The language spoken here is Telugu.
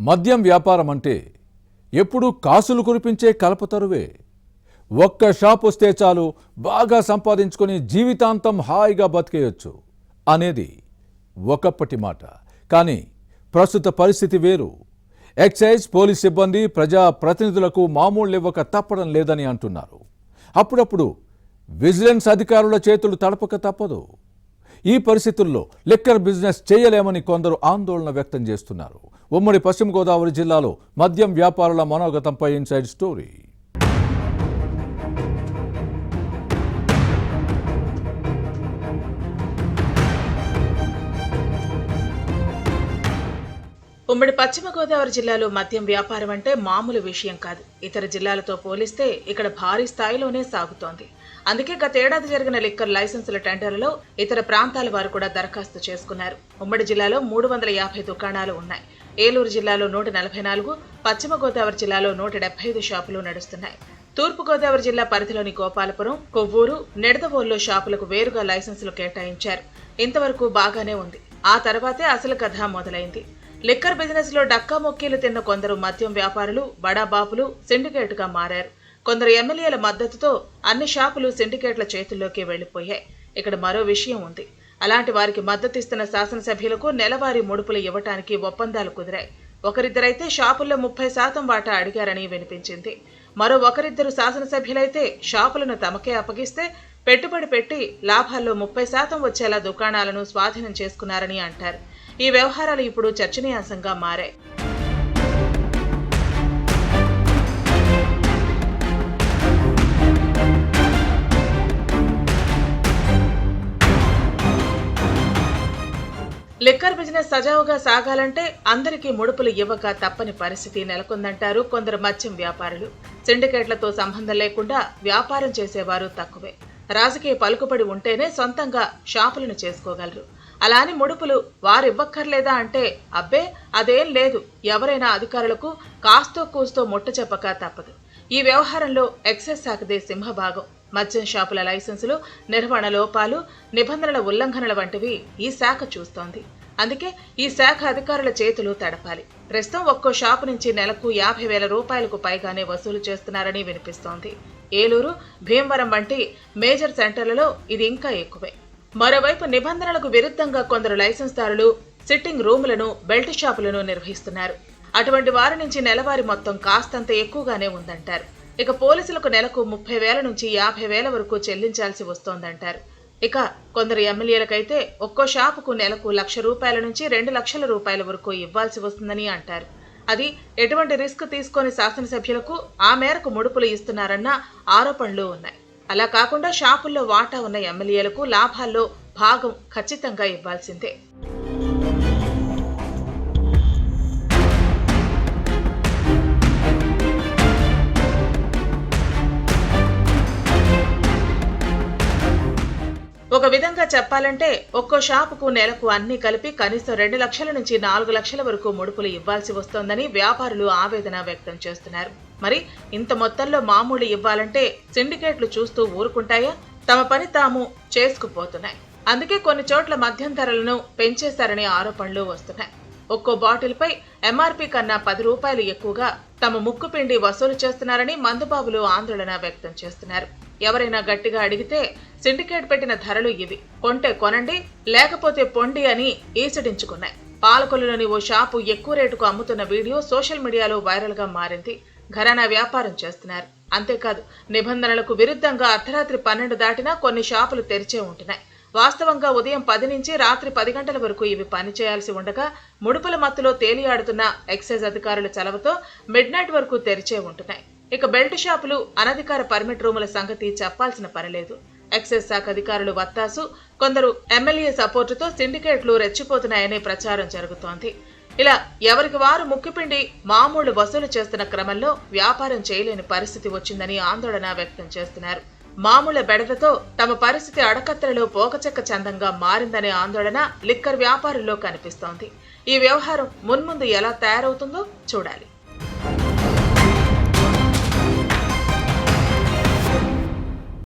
మద్యం వ్యాపారం అంటే ఎప్పుడూ కాసులు కురిపించే కల్పతరువే. ఒక్క షాప్ వస్తే చాలు బాగా సంపాదించుకొని జీవితాంతం హాయిగా బతికేయొచ్చు అనేది ఒకప్పటి మాట. కానీ ప్రస్తుత పరిస్థితి వేరు. ఎక్సైజ్ పోలీస్ సిబ్బంది ప్రజా ప్రతినిధులకు మామూలు ఇవ్వక తప్పడం లేదని అంటున్నారు. అప్పుడప్పుడు విజిలెన్స్ అధికారుల చేతులు తడపక తప్పదు. ఈ పరిస్థితుల్లో లిక్కర్ బిజినెస్ చేయలేమని కొందరు ఆందోళన వ్యక్తం చేస్తున్నారు. ఉమ్మడి పశ్చిమ గోదావరి జిల్లాలో మద్యం వ్యాపారుల మనోగతంపై ఇన్సైడ్ స్టోరీ. ఉమ్మడి పశ్చిమ గోదావరి జిల్లాలో మద్యం వ్యాపారం అంటే మామూలు విషయం కాదు. ఇతర జిల్లాలతో పోలిస్తే ఇక్కడ భారీ స్థాయిలోనే సాగుతోంది. అందుకే గతేడాది జరిగిన లిక్కర్ లైసెన్సుల టెండర్లలో ఇతర ప్రాంతాల వారు కూడా దరఖాస్తు చేసుకున్నారు. ఉమ్మడి జిల్లాలో 350 దుకాణాలు ఉన్నాయి. ఏలూరు జిల్లాలో 144, పశ్చిమ గోదావరి జిల్లాలో 175 షాపులు నడుస్తున్నాయి. తూర్పు గోదావరి జిల్లా పరిధిలోని గోపాలపురం, కొవ్వూరు, నిడదవోలులో షాపులకు వేరుగా లైసెన్సులు కేటాయించారు. ఇంతవరకు బాగానే ఉంది. ఆ తర్వాతే అసలు కథ మొదలైంది. లిక్కర్ బిజినెస్ లో డక్కా మొక్కీలు తిన్న కొందరు మద్యం వ్యాపారులు బడాబాపులు సిండికేట్ గా మారారు. కొందరు ఎమ్మెల్యేల మద్దతుతో అన్ని షాపులు సిండికేట్ల చేతుల్లోకి వెళ్లిపోయాయి. ఇక్కడ మరో విషయం ఉంది. అలాంటి వారికి మద్దతిస్తున్న శాసనసభ్యులకు నెలవారీ ముడుపులు ఇవ్వటానికి ఒప్పందాలు కుదిరాయి. ఒకరిద్దరైతే షాపుల్లో 30% వాటా అడిగారని వినిపించింది. మరో ఒకరిద్దరు శాసనసభ్యులైతే షాపులను తమకే అప్పగిస్తే పెట్టుబడి పెట్టి లాభాల్లో 30% వచ్చేలా దుకాణాలను స్వాధీనం చేసుకున్నారని అంటారు. ఈ వ్యవహారాలు ఇప్పుడు చర్చనీయాంశంగా మారాయి. లిక్కర్ బిజినెస్ సజావుగా సాగాలంటే అందరికీ ముడుపులు ఇవ్వక తప్పని పరిస్థితి నెలకొందంటారు కొందరు మద్యం వ్యాపారులు. సిండికేట్లతో సంబంధం లేకుండా వ్యాపారం చేసేవారు తక్కువే. రాజకీయ పలుకుబడి ఉంటేనే సొంతంగా షాపులను చేసుకోగలరు. అలా అని ముడుపులు వారివ్వక్కర్లేదా అంటే అబ్బే అదేం లేదు. ఎవరైనా అధికారులకు కాస్తో కూస్తో ముట్ట చెప్పక తప్పదు. ఈ వ్యవహారంలో ఎక్సైజ్ శాఖదే సింహభాగం. మద్యం షాపుల లైసెన్సులు, నిర్వహణ లోపాలు, నిబంధనల ఉల్లంఘనల వంటివి ఈ శాఖ చూస్తోంది. అందుకే ఈ శాఖ అధికారుల చేతులు తడపాలి. ప్రస్తుతం ఒక్కో షాపు నుంచి నెలకు 50,000 రూపాయలకు పైగానే వసూలు చేస్తున్నారని వినిపిస్తోంది. ఏలూరు, భీమవరం వంటి మేజర్ సెంటర్లలో ఇది ఇంకా ఎక్కువే. మరోవైపు నిబంధనలకు విరుద్ధంగా కొందరు లైసెన్స్దారులు సిట్టింగ్ రూములను, బెల్ట్ షాపులను నిర్వహిస్తున్నారు. అటువంటి వారి నుంచి నెలవారీ మొత్తం కాస్తంత ఎక్కువగానే ఉందంటారు. ఇక పోలీసులకు నెలకు 30,000 నుంచి 50,000 వరకు చెల్లించాల్సి వస్తోందంటారు. ఇక కొందరు ఎమ్మెల్యేలకైతే ఒక్కో షాపుకు నెలకు 1,00,000 రూపాయల నుంచి 2,00,000 రూపాయల వరకు ఇవ్వాల్సి వస్తుందని అంటారు. అది ఎటువంటి రిస్క్ తీసుకొని శాసనసభ్యులకు ఆ మేరకు ముడుపులు ఇస్తున్నారన్న ఆరోపణలు ఉన్నాయి. అలా కాకుండా షాపుల్లో వాటా ఉన్న ఎమ్మెల్యేలకు లాభాల్లో భాగం ఖచ్చితంగా ఇవ్వాల్సిందే. ఒక విధంగా చెప్పాలంటే ఒక్కో షాపుకు నెలకు అన్ని కలిపి కనీసం 2 లక్షల నుంచి 4 లక్షల వరకు ముడుపులు ఇవ్వాల్సి వస్తోందని వ్యాపారులు ఆవేదన వ్యక్తం చేస్తున్నారు. మరి ఇంత మొత్తంలో మామూలు ఇవ్వాలంటే సిండికేట్లు చూస్తూ ఊరుకుంటాయా? తమ పని తాము చేసుకుపోతున్నాయి. అందుకే కొన్ని చోట్ల మద్యం ధరలను పెంచేశారనే ఆరోపణలు వస్తున్నాయి. ఒక్కో బాటిల్పై ఎంఆర్పీ కన్నా 10 రూపాయలు ఎక్కువగా తమ ముక్కు పిండి వసూలు చేస్తున్నారని మందుబాబులు ఆందోళన వ్యక్తం చేస్తున్నారు. ఎవరైనా గట్టిగా అడిగితే సిండికేట్ పెట్టిన ధరలు ఇవి, కొంటే కొనండి లేకపోతే పొండి అని ఈసడించుకున్నాయి. పాలకొల్లులోని ఓ షాపు ఎక్కువ రేటుకు అమ్ముతున్న వీడియో సోషల్ మీడియాలో వైరల్ గా మారింది. ఘరానా వ్యాపారం చేస్తున్నారు. అంతేకాదు నిబంధనలకు విరుద్ధంగా అర్ధరాత్రి 12 దాటినా కొన్ని షాపులు తెరిచే ఉంటున్నాయి. వాస్తవంగా ఉదయం 10 నుంచి రాత్రి 10 గంటల వరకు ఇవి పనిచేయాల్సి ఉండగా ముడుపుల మత్తులో తేలియాడుతున్న ఎక్సైజ్ అధికారుల చలవతో మిడ్ నైట్ వరకు తెరిచే ఉంటున్నాయి. ఇక బెల్ట్ షాపులు, అనధికార పర్మిట్ రూముల సంగతి చెప్పాల్సిన పనిలేదు. ఎక్సైజ్ శాఖ అధికారులు వత్తాసు, కొందరు ఎమ్మెల్యే సపోర్టుతో సిండికేట్లు రెచ్చిపోతున్నాయనే ప్రచారం జరుగుతోంది. ఇలా ఎవరికి వారు ముక్కిపిండి మామూలు వసూలు చేస్తున్న క్రమంలో వ్యాపారం చేయలేని పరిస్థితి వచ్చిందని ఆందోళన వ్యక్తం చేస్తున్నారు. మామూలు బెడదతో తమ పరిస్థితి అడకత్తెరలో పోకచెక్క చందంగా మారిందనే ఆందోళన లిక్కర్ వ్యాపారుల్లో కనిపిస్తోంది. ఈ వ్యవహారం మున్ముందు ఎలా తయారవుతుందో చూడాలి.